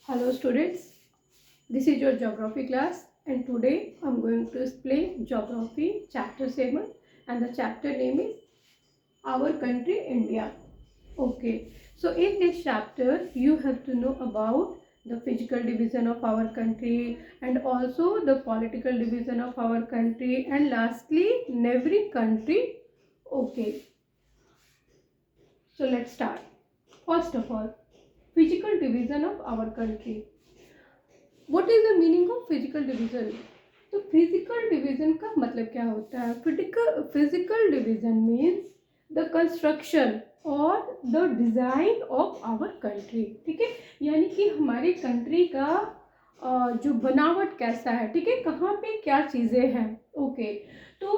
Hello students, this is your geography class and today I am going to explain geography chapter 7 and the chapter name is Our Country India. Okay, so in this chapter you have to know about the physical division of our country and also the political division of our country and lastly neighboring country. Okay, so let's start. First of all, physical division of our country. What is the meaning of physical division? तो physical division का मतलब क्या होता है? Physical division means the construction और the design of our country. ठीक है, यानी कि हमारी कंट्री का जो बनावट कैसा है, ठीक है, कहाँ पे क्या चीज़ें हैं. ओके, तो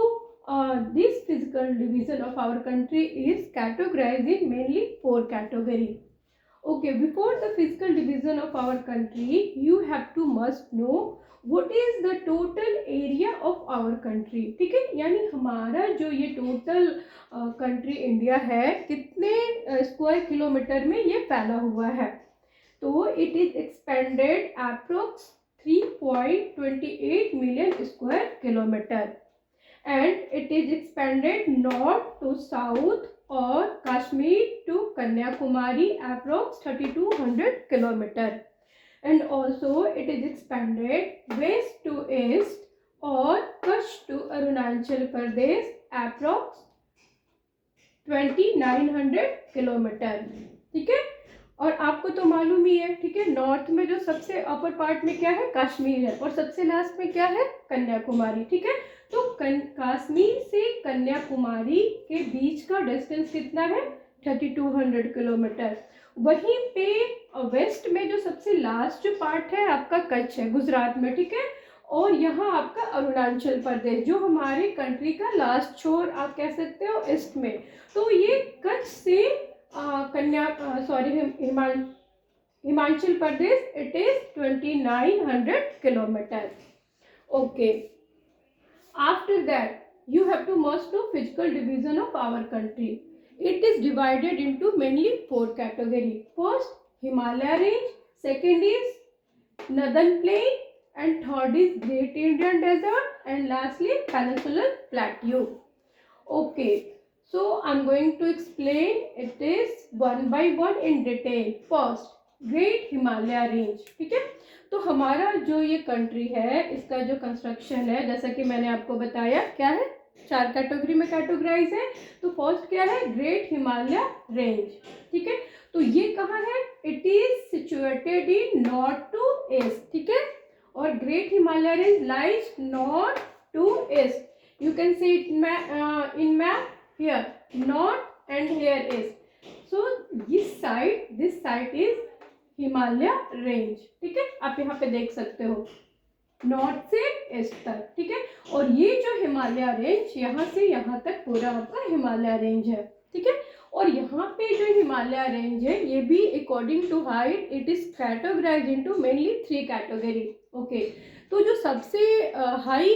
this physical division of our country is categorised in mainly 4 category. Okay, before the physical division of our country, you have to must know what is the total area of our country. ठीक है, यानी हमारा जो ये total country India है कितने square kilometre में ये फैला हुआ है. तो it is expanded approx 3.28 million square kilometre and it is expanded north to south or Kashmir to Kanyakumari approx 3200 kilometer, and also it is expanded west to east or Kutch to Arunachal Pradesh approx 2900 kilometre. ठीक है, और आपको तो मालूम ही है, ठीक है, north में जो सबसे अपर पार्ट में क्या है, कश्मीर है, और सबसे लास्ट में क्या है, कन्याकुमारी. ठीक है, तो कश्मीर से कन्याकुमारी के बीच का डिस्टेंस कितना है, 3200 किलोमीटर. वहीं पे वेस्ट में जो सबसे लास्ट जो पार्ट है आपका कच्छ है, गुजरात में. ठीक है, और यहाँ आपका अरुणाचल प्रदेश जो हमारे कंट्री का लास्ट छोर आप कह सकते हो ईस्ट में. तो ये कच्छ से Himachal Pradesh it is 2900 kilometre. Okay, after that you have to must know physical division of our country. It is divided into mainly 4 category. First, Himalaya range, second is northern plain, and third is Great Indian Desert, and lastly Peninsular Plateau. Okay, so I'm going to explain it is one by one in detail. First, Great Himalaya range. ठीक है, तो हमारा जो ये country है इसका जो construction है, जैसा कि मैंने आपको बताया, क्या है, 4 कैटेगरी में कैटेगराइज है. तो फर्स्ट क्या है, ग्रेट हिमालय रेंज. ठीक है, तो ये कहाँ है, it is situated in north to east. ठीक है, और great Himalaya range lies north to east. You can see it in map here, north and here east. So this side is Himalaya range. ठीक है, आप यहाँ पे देख सकते हो नॉर्थ से ईस्ट तक. ठीक है, और ये जो हिमालय रेंज यहाँ से यहाँ तक पूरा आपका हिमालय रेंज है. ठीक है, और यहाँ पे जो हिमालय रेंज है ये भी according to height it is categorise into mainly 3 category. Okay, तो जो सबसे हाई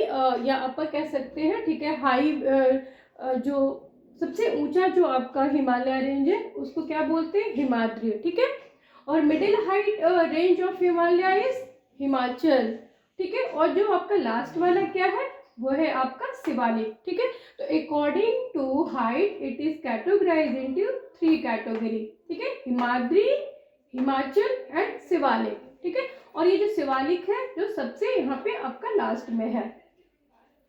या अपर कह सकते हैं, ठीक है, हाई जो सबसे ऊंचा जो आपका हिमालय रेंज है उसको क्या बोलते हैं, हिमाद्री. ठीक है, और middle height range of Himalaya is Himachal. ठीक है, और जो आपका लास्ट वाला क्या है वो है आपका शिवालिक. ठीक है, तो according to height it is categorise into 3 category. ठीक है, हिमाद्री, हिमाचल एंड शिवालिक. ठीक है, और ये जो शिवालिक है जो सबसे यहाँ पे आपका लास्ट में है.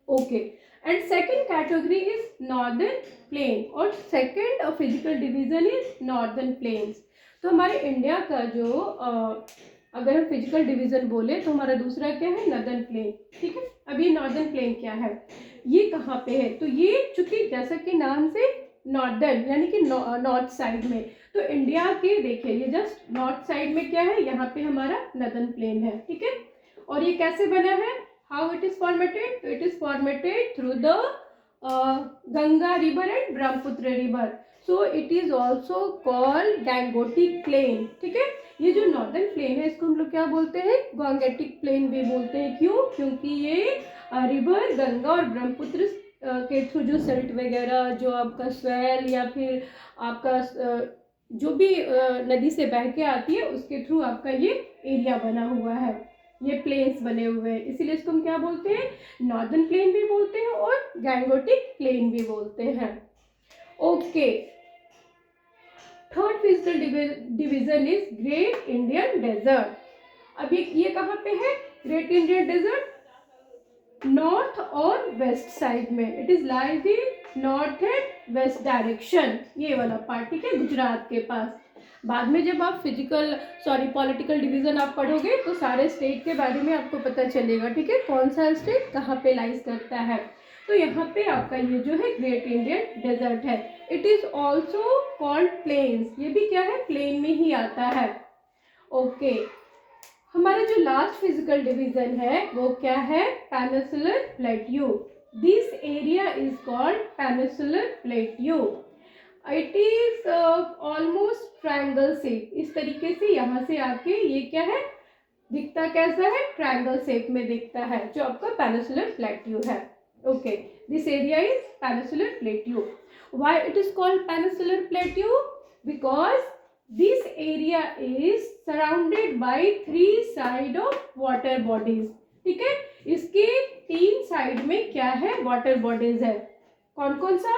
Okay, and second category is northern plain, और second physical division is northern plains. तो हमारे इंडिया का जो अगर हम फिजिकल डिवीजन बोले तो हमारा दूसरा क्या है, नॉर्दर्न प्लेन. ठीक है, अब ये नॉर्दर्न प्लेन क्या है, ये कहाँ पे है, तो ये चूंकि जैसा कि नाम से नॉर्दर्न यानी कि नॉर्थ साइड में, तो इंडिया के देखिए ये जस्ट नॉर्थ साइड में क्या है, यहाँ पे हमारा नॉर्दर्न प्लेन है. ठीक है, और ये कैसे बना है, हाउ इट इज फॉर्मेटेड, तो it is formatted through the Ganga river and Brahmaputra river. So it is also called Gangetic plain. ठीक है, ये जो नॉर्दर्न प्लेन है इसको हम लोग क्या बोलते हैं, गैंगोटिक प्लेन भी बोलते हैं. क्यों, क्योंकि ये रिवर गंगा और ब्रह्मपुत्र के थ्रू जो सिल्ट वगैरह जो आपका स्वेल या फिर आपका जो भी नदी से बह के आती है उसके थ्रू आपका ये एरिया बना हुआ है, ये प्लेन्स बने हुए हैं, इसीलिए इसको हम क्या बोलते हैं, नॉर्दर्न प्लेन भी बोलते हैं और गैंगोटिक प्लेन भी बोलते हैं। Okay, third physical division is great Indian desert. अब ये कहाँ पे है ग्रेट इंडियन डेजर्ट, नॉर्थ और वेस्ट साइड में, it is lies in north and west direction, ये वाला पार्ट, ठीक है, गुजरात के पास। बाद में जब आप पॉलिटिकल डिवीजन आप पढ़ोगे तो सारे स्टेट के बारे में आपको पता चलेगा, ठीक है, कौन सा स्टेट कहाँ पे लाइज करता है। तो यहाँ पे आपका ये जो है ग्रेट इंडियन डेजर्ट है, it is also called plains, ये भी क्या है, प्लेन में ही आता है। ओके, हमारा जो लास्ट फिजिकल डिवीजन है वो क्या है, peninsular plateau. This area is called peninsular plateau. It is almost triangle shape, इस तरीके से यहाँ से आके ये क्या है, दिखता कैसा है, ट्रायंगल शेप में दिखता है, जो आपका पेनिनसुलर प्लेट्यू है। Okay, this area is peninsular plateau. Why it is called peninsular plateau, because this area is surrounded by 3 side of water bodies, ठीक है, इसके 3 साइड में क्या है, वाटर बॉडीज है। कौन कौन सा,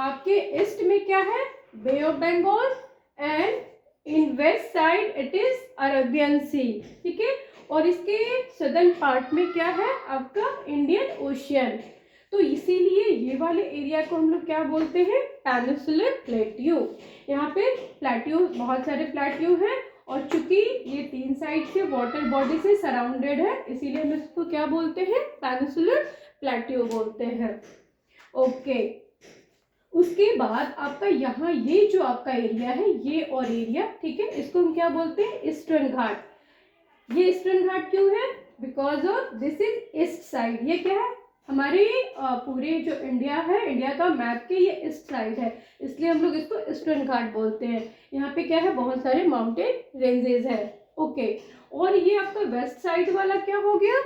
आपके ईस्ट में क्या है, Bay of Bengal, and in west side it is Arabian Sea, ठीक है, और इसके सदर्न पार्ट में क्या है, आपका इंडियन ओशियन। तो इसीलिए ये वाले एरिया को हम लोग क्या बोलते हैं, पेनिनसुलर प्लेट्यू। यहाँ पे प्लेट्यू, बहुत सारे प्लेट्यू हैं, और चूंकि ये 3 साइड से वाटर बॉडी से सराउंडेड है, इसीलिए हम इसको क्या बोलते हैं, पेनिनसुलर प्लेट्यू बोलते हैं। ओके, उसके बाद आपका यहाँ ये जो आपका एरिया है, ये और एरिया, ठीक है, इसको हम क्या बोलते हैं, ईस्टर्न घाट। ये ईस्टर्न घाट क्यों है, because of this is east side, ये क्या है, हमारे पूरे जो इंडिया है, इंडिया का मैप के ये ईस्ट साइड है, इसलिए हम लोग इसको ईस्टर्न घाट बोलते हैं। यहाँ पे क्या है, बहुत सारे माउंटेन रेंजेस है। ओके, और ये आपका वेस्ट साइड वाला क्या हो गया,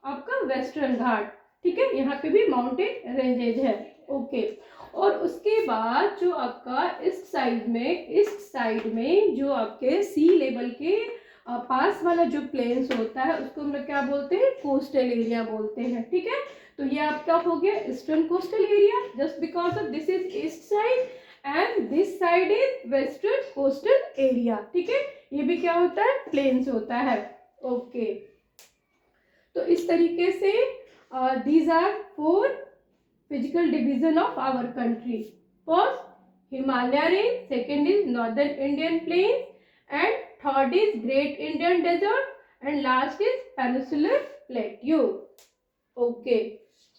आपका वेस्टर्न घाट, ठीक है, यहाँ पे भी माउंटेन रेंजेज है। ओके, और उसके बाद जो आपका ईस्ट साइड में जो आपके सी लेवल के पास वाला जो प्लेन्स होता है, उसको हम लोग क्या बोलते हैं, कोस्टल एरिया बोलते हैं, ठीक है। तो ये आपका हो गया eastern coastal area, just because of this is east side and this side is western coastal area, ठीक है, ये भी क्या होता है, प्लेन्स होता है। ओके, तो इस तरीके से these are 4 physical division of our country. First Himalaya range, second is northern Indian plain, and third is Great Indian Desert, and last is Peninsular Plateau. Okay,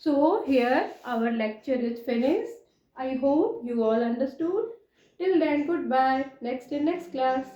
so here our lecture is finished. I hope you all understood. Till then, goodbye. Next in next class.